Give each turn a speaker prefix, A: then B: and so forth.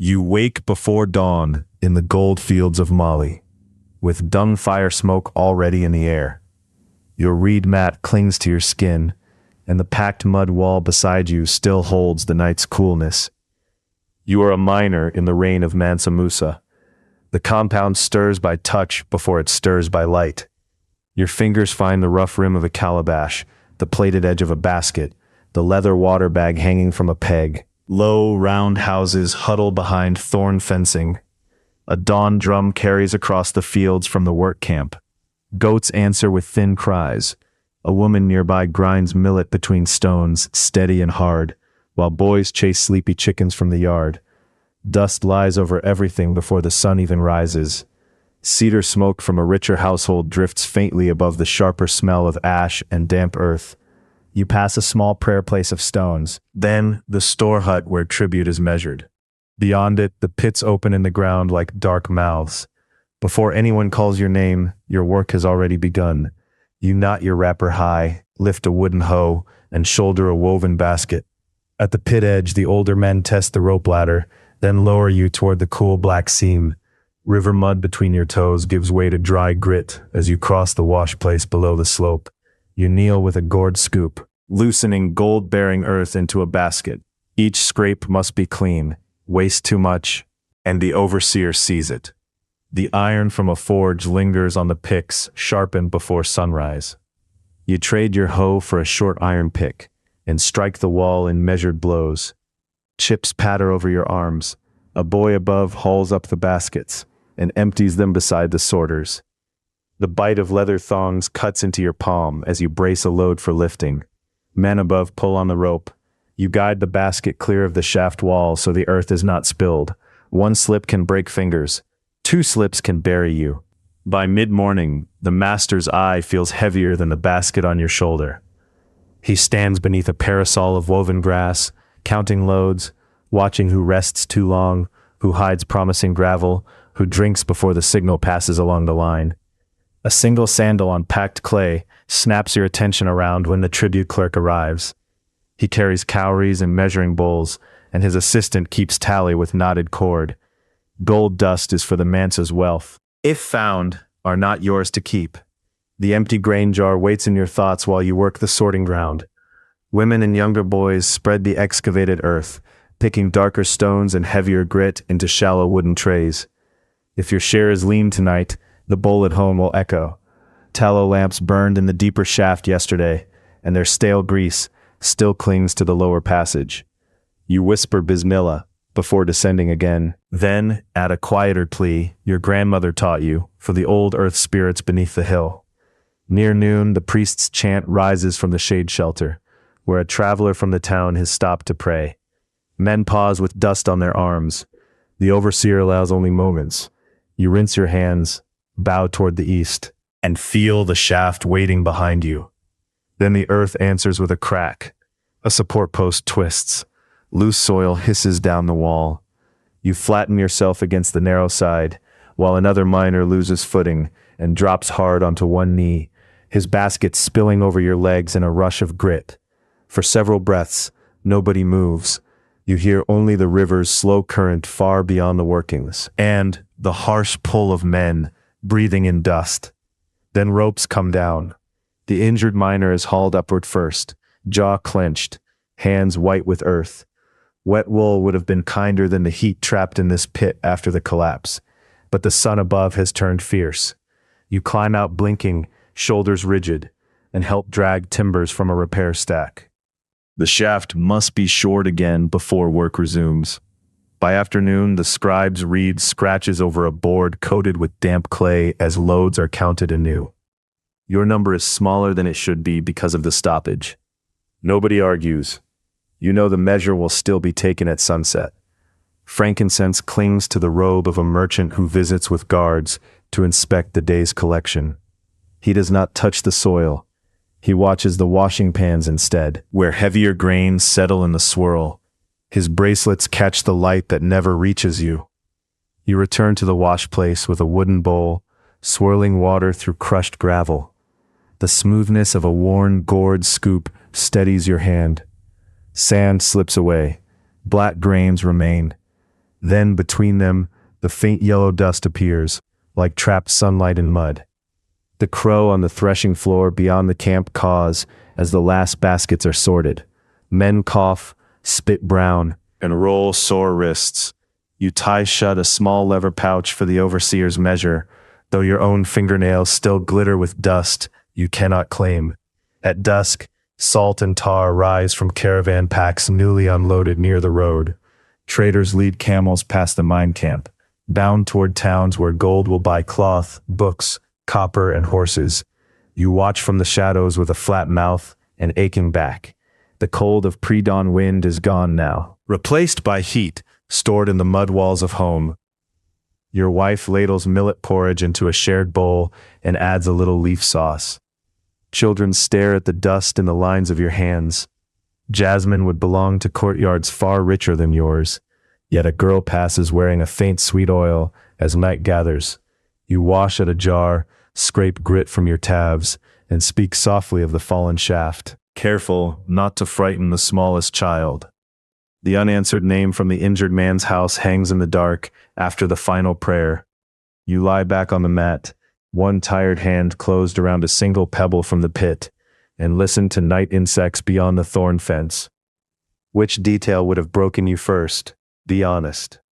A: You wake before dawn in the goldfields of Mali, with dung fire smoke already in the air. Your reed mat clings to your skin, and the packed mud wall beside you still holds the night's coolness. You are a miner in the reign of Mansa Musa. The compound stirs by touch before it stirs by light. Your fingers find the rough rim of a calabash, the plated edge of a basket, the leather water bag hanging from a peg. Low, round houses huddle behind thorn fencing. A dawn drum carries across the fields from the work camp. Goats answer with thin cries. A woman nearby grinds millet between stones, steady and hard, while boys chase sleepy chickens from the yard. Dust lies over everything before the sun even rises. Cedar smoke from a richer household drifts faintly above the sharper smell of ash and damp earth. You pass a small prayer place of stones, then the store hut where tribute is measured. Beyond it, the pits open in the ground like dark mouths. Before anyone calls your name, your work has already begun. You knot your wrapper high, lift a wooden hoe, and shoulder a woven basket. At the pit edge, the older men test the rope ladder, then lower you toward the cool black seam. River mud between your toes gives way to dry grit as you cross the wash place below the slope. You kneel with a gourd scoop, loosening gold-bearing earth into a basket. Each scrape must be clean, waste too much, and the overseer sees it. The iron from a forge lingers on the picks, sharpened before sunrise. You trade your hoe for a short iron pick, and strike the wall in measured blows. Chips patter over your arms. A boy above hauls up the baskets, and empties them beside the sorters. The bite of leather thongs cuts into your palm as you brace a load for lifting. Men above pull on the rope. You guide the basket clear of the shaft wall so the earth is not spilled. One slip can break fingers. 2 slips can bury you. By mid-morning, the master's eye feels heavier than the basket on your shoulder. He stands beneath a parasol of woven grass, counting loads, watching who rests too long, who hides promising gravel, who drinks before the signal passes along the line. A single sandal on packed clay snaps your attention around when the tribute clerk arrives. He carries cowries and measuring bowls, and his assistant keeps tally with knotted cord. Gold dust is for the Mansa's wealth. If found, are not yours to keep. The empty grain jar waits in your thoughts while you work the sorting ground. Women and younger boys spread the excavated earth, picking darker stones and heavier grit into shallow wooden trays. If your share is lean tonight, the bowl at home will echo. Tallow lamps burned in the deeper shaft yesterday, and their stale grease still clings to the lower passage. You whisper Bismillah before descending again. Then, add a quieter plea your grandmother taught you for the old earth spirits beneath the hill. Near noon, the priest's chant rises from the shade shelter, where a traveler from the town has stopped to pray. Men pause with dust on their arms. The overseer allows only moments. You rinse your hands, bow toward the east, and feel the shaft waiting behind you. Then the earth answers with a crack. A support post twists. Loose soil hisses down the wall. You flatten yourself against the narrow side, while another miner loses footing and drops hard onto one knee, his basket spilling over your legs in a rush of grit. For several breaths, nobody moves. You hear only the river's slow current far beyond the workings, and the harsh pull of men breathing in dust. Then ropes come down. The injured miner is hauled upward first, jaw clenched, hands white with earth. Wet wool would have been kinder than the heat trapped in this pit after the collapse, but the sun above has turned fierce. You climb out blinking, shoulders rigid, and help drag timbers from a repair stack. The shaft must be shored again before work resumes. By afternoon, the scribe's reed scratches over a board coated with damp clay as loads are counted anew. Your number is smaller than it should be because of the stoppage. Nobody argues. You know the measure will still be taken at sunset. Frankincense clings to the robe of a merchant who visits with guards to inspect the day's collection. He does not touch the soil. He watches the washing pans instead, where heavier grains settle in the swirl. His bracelets catch the light that never reaches you. You return to the wash place with a wooden bowl, swirling water through crushed gravel. The smoothness of a worn gourd scoop steadies your hand. Sand slips away. Black grains remain. Then, between them, the faint yellow dust appears, like trapped sunlight in mud. The crow on the threshing floor beyond the camp caws as the last baskets are sorted. Men cough, spit brown, and roll sore wrists. You tie shut a small leather pouch for the overseer's measure, though your own fingernails still glitter with dust you cannot claim. At dusk, salt and tar rise from caravan packs newly unloaded near the road. Traders lead camels past the mine camp, bound toward towns where gold will buy cloth, books, copper, and horses. You watch from the shadows with a flat mouth and aching back. The cold of pre-dawn wind is gone now, replaced by heat stored in the mud walls of home. Your wife ladles millet porridge into a shared bowl and adds a little leaf sauce. Children stare at the dust in the lines of your hands. Jasmine would belong to courtyards far richer than yours, yet a girl passes wearing a faint sweet oil as night gathers. You wash at a jar, scrape grit from your tabs, and speak softly of the fallen shaft, careful not to frighten the smallest child. The unanswered name from the injured man's house hangs in the dark after the final prayer. You lie back on the mat, one tired hand closed around a single pebble from the pit, and listen to night insects beyond the thorn fence. Which detail would have broken you first? Be honest.